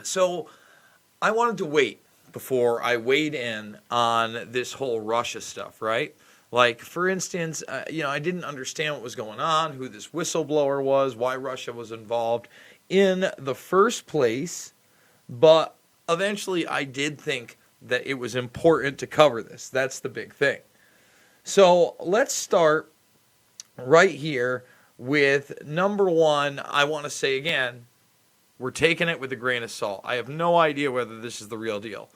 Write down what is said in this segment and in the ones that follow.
So I wanted to wait before I weighed in on this whole Russia stuff, right? Like, for instance, I didn't understand what was going on, who this whistleblower was, why Russia was involved in the first place. But eventually I did think that it was important to cover this. That's the big thing. So let's start right here with number one. I want to say again, we're taking it with a grain of salt. I have no idea whether this is the real deal.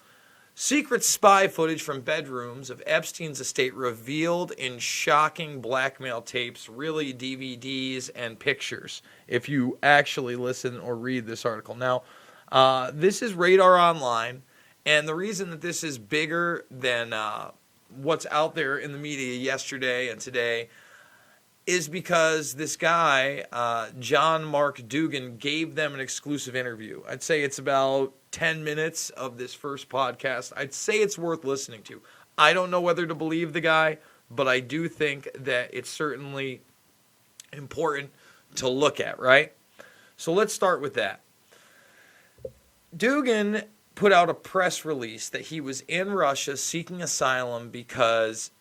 Secret spy footage from bedrooms of Epstein's estate revealed in shocking blackmail tapes, really DVDs and pictures, if you actually listen or read this article. Now, this is Radar Online, and the reason that this is bigger than what's out there in the media yesterday and today is because this guy, Jean-Marc Dugan, gave them an exclusive interview. I'd say it's about 10 minutes of this first podcast. I'd say it's worth listening to. I don't know whether to believe the guy, but I do think that it's certainly important to look at, right? So let's start with that. Dugan put out a press release that he was in Russia seeking asylum because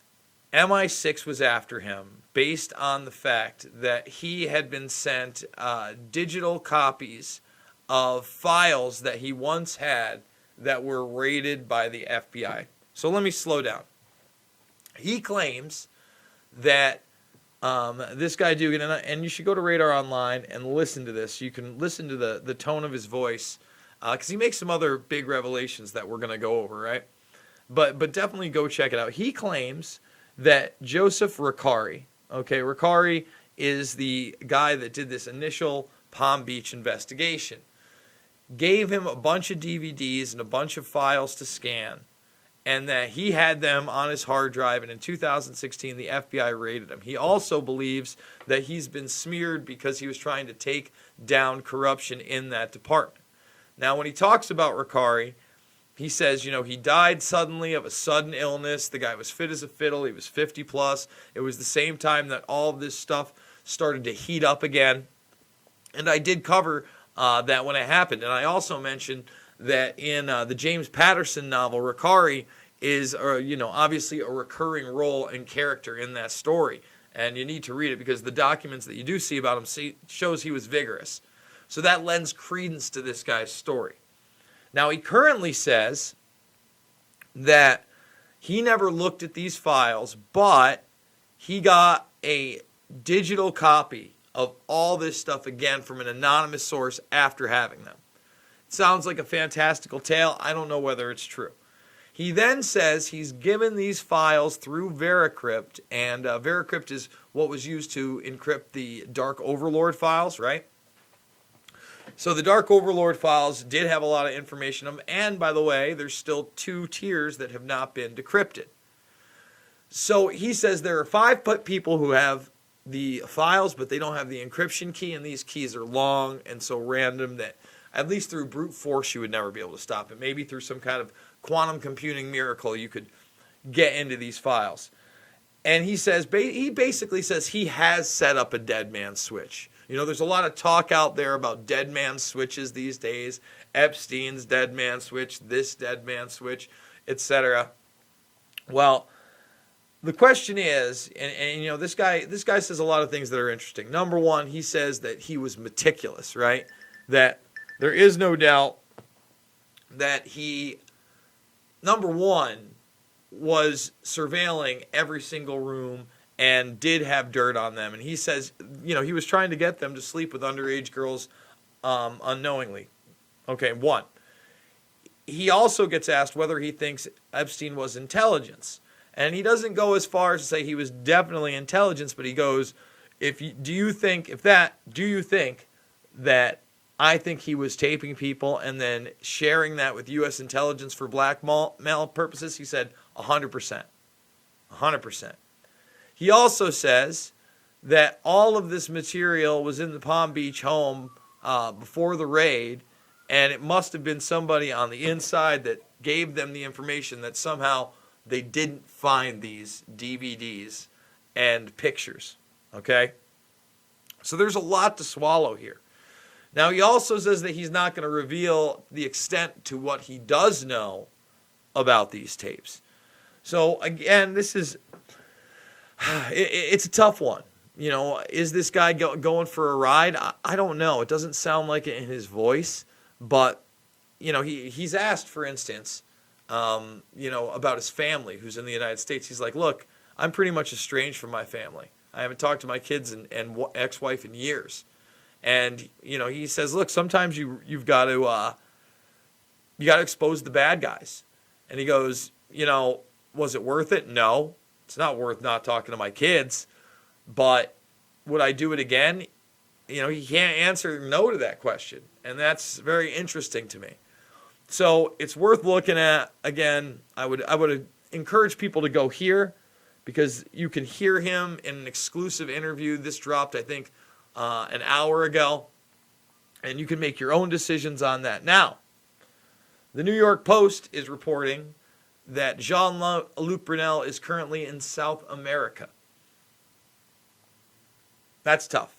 MI6 was after him based on the fact that he had been sent digital copies of files that he once had that were raided by the FBI. So let me slow down. He claims that this guy Dugan, and you should go to Radar Online and listen to this. You can listen to the tone of his voice because he makes some other big revelations that we're going to go over, right? But definitely go check it out. He claims that Joseph Ricari, Ricari is the guy that did this initial Palm Beach investigation, gave him a bunch of DVDs and a bunch of files to scan, and that he had them on his hard drive, and in 2016 the FBI raided him. He also believes that he's been smeared because he was trying to take down corruption in that department. Now, when he talks about Ricari, he says, he died suddenly of a sudden illness. The guy was fit as a fiddle. He was 50 plus. It was the same time that all of this stuff started to heat up again. And I did cover that when it happened. And I also mentioned that in the James Patterson novel, Ricari is, obviously a recurring role and character in that story. And you need to read it because the documents that you do see about him shows he was vigorous. So that lends credence to this guy's story. Now, he currently says that he never looked at these files, but he got a digital copy of all this stuff again from an anonymous source after having them. It sounds like a fantastical tale. I don't know whether it's true. He then says he's given these files through Veracrypt, and Veracrypt is what was used to encrypt the Dark Overlord files, right? So the Dark Overlord files did have a lot of information in them, and by the way, there's still 2 tiers that have not been decrypted. So he says there are 5 people who have the files, but they don't have the encryption key, and these keys are long and so random that at least through brute force you would never be able to stop it. Maybe through some kind of quantum computing miracle you could get into these files. And he says, he basically says he has set up a dead man switch. There's a lot of talk out there about dead man switches these days. Epstein's dead man switch, this dead man switch, etc. Well, the question is, and this guy says a lot of things that are interesting. Number one, he says that he was meticulous, right? That there is no doubt that he, number one, was surveilling every single room and did have dirt on them. And he says, he was trying to get them to sleep with underage girls unknowingly. Okay, one. He also gets asked whether he thinks Epstein was intelligence. And he doesn't go as far as to say he was definitely intelligence, but he goes, do you think that I think he was taping people and then sharing that with U.S. intelligence for blackmail purposes? He said 100%. 100%. He also says that all of this material was in the Palm Beach home before the raid, and it must have been somebody on the inside that gave them the information that somehow they didn't find these DVDs and pictures. Okay? So there's a lot to swallow here. Now, he also says that he's not going to reveal the extent to what he does know about these tapes. So, again, this is, it's a tough one. You know, is this guy going for a ride? I don't know. It doesn't sound like it in his voice. But, you know, he's asked, for instance, you know, about his family who's in the United States. He's like, look, I'm pretty much estranged from my family. I haven't talked to my kids and ex-wife in years. And, you know, he says, look, sometimes you've got to expose the bad guys. And he goes, you know, was it worth it? No, it's not worth not talking to my kids. But would I do it again? You know, he can't answer no to that question. And that's very interesting to me. So it's worth looking at. Again, I would encourage people to go here because you can hear him in an exclusive interview. This dropped, I think, an hour ago. And you can make your own decisions on that. Now, the New York Post is reporting that Jean-Luc Brunel is currently in South America. That's tough.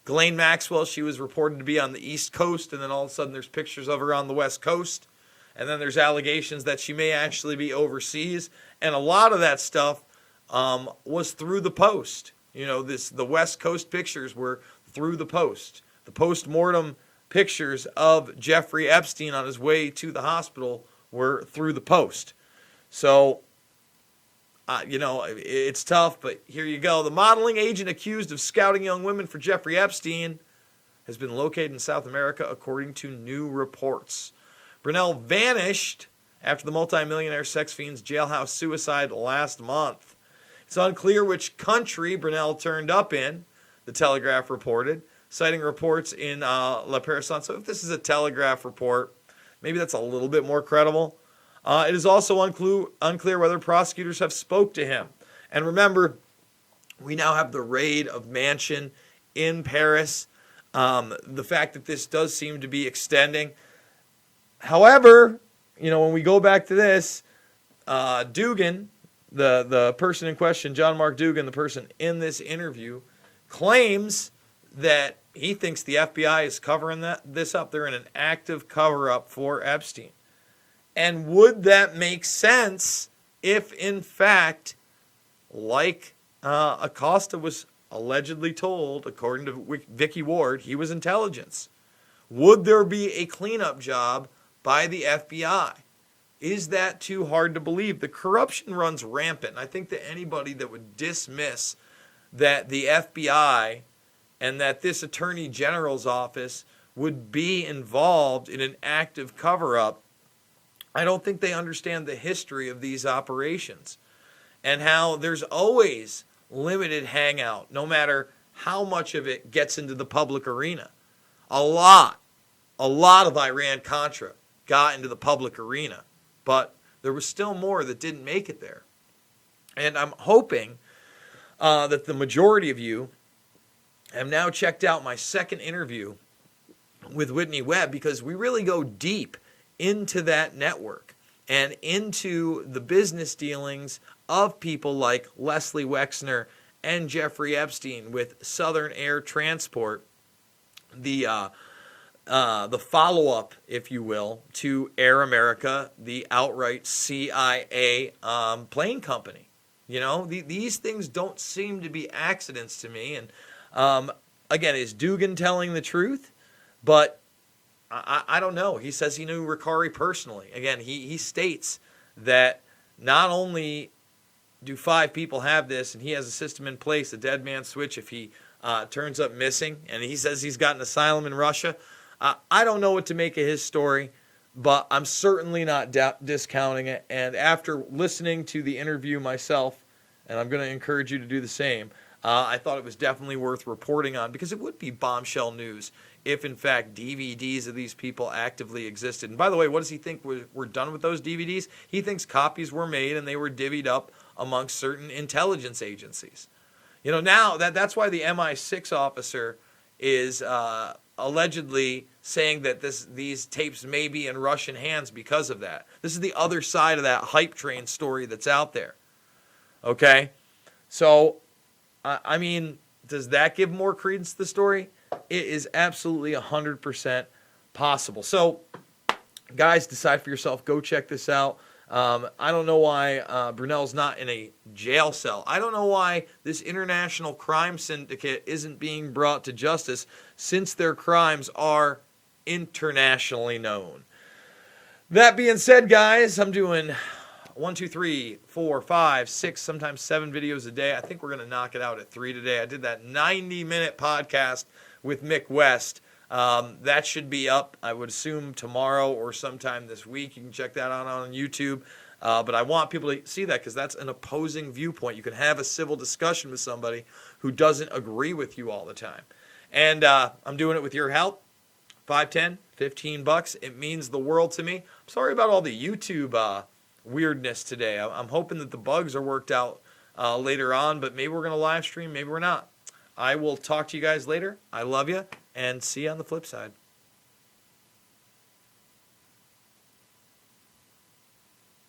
Ghislaine Maxwell, she was reported to be on the East Coast, and then all of a sudden there's pictures of her on the West Coast. And then there's allegations that she may actually be overseas. And a lot of that stuff was through the Post. You know, the West Coast pictures were through the Post. The post-mortem pictures of Jeffrey Epstein on his way to the hospital were through the Post. So, you know, it's tough, but here you go. The modeling agent accused of scouting young women for Jeffrey Epstein has been located in South America, according to new reports. Brunel vanished after the multimillionaire sex fiend's jailhouse suicide last month. It's unclear which country Brunel turned up in, the Telegraph reported, citing reports in La Person. So if this is a Telegraph report, maybe that's a little bit more credible. It is also unclear whether prosecutors have spoke to him. And remember, we now have the raid of mansion in Paris. The fact that this does seem to be extending. However, you know, when we go back to this, Dugan, the person in question, John Mark Dugan, the person in this interview, claims that he thinks the FBI is covering this up. They're in an active cover-up for Epstein. And would that make sense if, in fact, like Acosta was allegedly told, according to Vicky Ward, he was intelligence? Would there be a cleanup job by the FBI? Is that too hard to believe? The corruption runs rampant. And I think that anybody that would dismiss that the FBI and that this Attorney General's office would be involved in an active cover-up, I don't think they understand the history of these operations and how there's always limited hangout, no matter how much of it gets into the public arena. A lot of Iran-Contra got into the public arena, but there was still more that didn't make it there. And I'm hoping that the majority of you have now checked out my second interview with Whitney Webb, because we really go deep into that network and into the business dealings of people like Leslie Wexner and Jeffrey Epstein with Southern Air Transport, the follow-up, if you will, to Air America, the outright CIA plane company. You know, these things don't seem to be accidents to me. And again, is Dugan telling the truth? But I don't know. He says he knew Ricari personally. Again, he states that not only do 5 people have this, and he has a system in place, a dead man switch if he turns up missing, and he says he's got an asylum in Russia. I don't know what to make of his story, but I'm certainly not discounting it. And after listening to the interview myself, and I'm going to encourage you to do the same, I thought it was definitely worth reporting on, because it would be bombshell news if, in fact, DVDs of these people actively existed. And by the way, what does he think were done with those DVDs? He thinks copies were made and they were divvied up amongst certain intelligence agencies. You know, now that's why the MI6 officer is allegedly saying that these tapes may be in Russian hands because of that. This is the other side of that hype train story that's out there. Okay? So, I mean, does that give more credence to the story? It is absolutely 100% possible. So, guys, decide for yourself. Go check this out. I don't know why Brunel's not in a jail cell. I don't know why this international crime syndicate isn't being brought to justice, since their crimes are internationally known. That being said, guys, I'm doing 1, 2, 3, 4, 5, 6, sometimes 7 videos a day. I think we're going to knock it out at 3 today. I did that 90-minute podcast with Mick West. That should be up, I would assume, tomorrow or sometime this week. You can check that out on YouTube. But I want people to see that, because that's an opposing viewpoint. You can have a civil discussion with somebody who doesn't agree with you all the time. And I'm doing it with your help. $5, $10, $15. It means the world to me. I'm sorry about all the YouTube weirdness today. I'm hoping that the bugs are worked out later on, but maybe we're going to live stream, maybe we're not. I will talk to you guys later. I love you, and see you on the flip side.